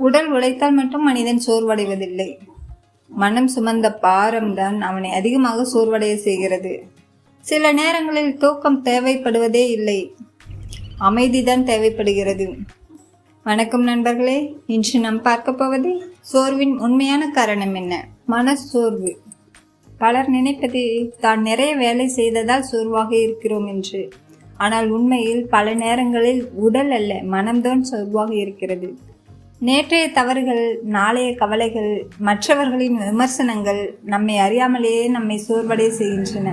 உடல் உழைத்தால் மட்டும் மனிதன் சோர்வடைவதில்லை. மனம் சுமந்த பாரம்தான் அவனை அதிகமாக சோர்வடைய செய்கிறது. சில நேரங்களில் தூக்கம் தேவைப்படுவதே இல்லை, அமைதிதான் தேவைப்படுகிறது. வணக்கம் நண்பர்களே, இன்று நாம் பார்க்க போவது சோர்வின் உண்மையான காரணம் என்ன? மனச்சோர்வு. பலர் நினைப்பது தான் நிறைய வேலை செய்ததால் சோர்வாக இருக்கிறோம் என்று. ஆனால் உண்மையில் பல நேரங்களில் உடல் அல்ல, மனம்தான் சோர்வாக இருக்கிறது. நேற்றைய தவறுகள், நாளைய கவலைகள், மற்றவர்களின் விமர்சனங்கள் நம்மை அறியாமலேயே நம்மை சோர்வடைய செய்கின்றன.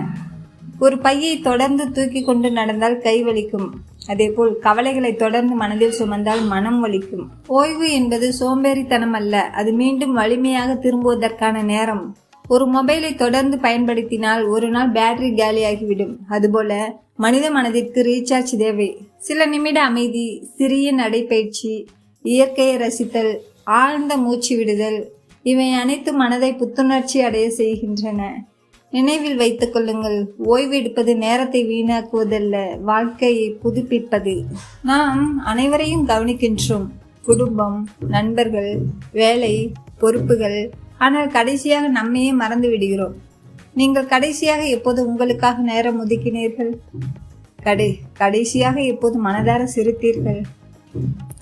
ஒரு பையை தொடர்ந்து தூக்கி கொண்டு நடந்தால் கை வலிக்கும். அதேபோல் கவலைகளை தொடர்ந்து மனதில் சுமந்தால் மனம் வலிக்கும். ஓய்வு என்பது சோம்பேறித்தனம் அல்ல, அது மீண்டும் வலிமையாக திரும்புவதற்கான நேரம். ஒரு மொபைலை தொடர்ந்து பயன்படுத்தினால் ஒரு நாள் பேட்டரி காலியாகிவிடும். அதுபோல மனித மனதிற்கு ரீசார்ஜ் தேவை. சில நிமிட அமைதி, சிறிய நடைப்பயிற்சி, இயற்கையை ரசித்தல், ஆழ்ந்த மூச்சு விடுதல், இவை அனைத்து மனதை புத்துணர்ச்சி அடைய செய்கின்றன. நினைவில் வைத்துக் கொள்ளுங்கள், ஓய்வு எடுப்பது நேரத்தை வீணாக்குவதல்ல, வாழ்க்கையை புதுப்பிப்பது. நாம் அனைவரையும் கவனிக்கின்றோம், குடும்பம், நண்பர்கள், வேலை, பொறுப்புகள். ஆனால் கடைசியாக நம்மையே மறந்து விடுகிறோம். நீங்கள் கடைசியாக எப்போது உங்களுக்காக நேரம் ஒதுக்கினீர்கள்? கடைசியாக எப்போது மனதார சிரித்தீர்கள்?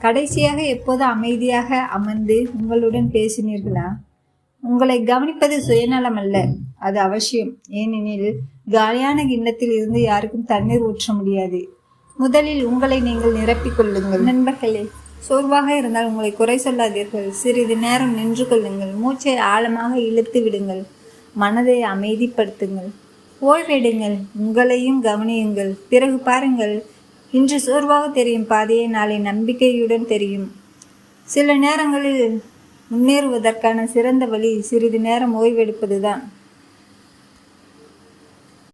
கடைசியாக எப்போது அமைதியாக அமர்ந்து உங்களுடன் பேசினீர்களா? உங்களை கவனிப்பது சுயநலம் அல்ல, அது அவசியம். ஏனெனில் காலியான கிண்ணத்தில் இருந்து யாருக்கும் தண்ணீர் ஊற்ற முடியாது. முதலில் உங்களை நீங்கள் நிரப்பிக் கொள்ளுங்கள். நண்பர்களே, சோர்வாக இருந்தால் உங்களை குறை சொல்லாதீர்கள். சிறிது நேரம் நின்று கொள்ளுங்கள். மூச்சை ஆழமாக இழுத்து விடுங்கள். மனதை அமைதிப்படுத்துங்கள். ஓய்வெடுங்கள். உங்களையும் கவனியுங்கள். பிறகு பாருங்கள், இன்று சோர்வாக தெரியும் பாதையை நாளை நம்பிக்கையுடன் தெரியும். சில நேரங்களில் முன்னேறுவதற்கான சிறந்த வழி சிறிது நேரம் ஓய்வெடுப்பதுதான்.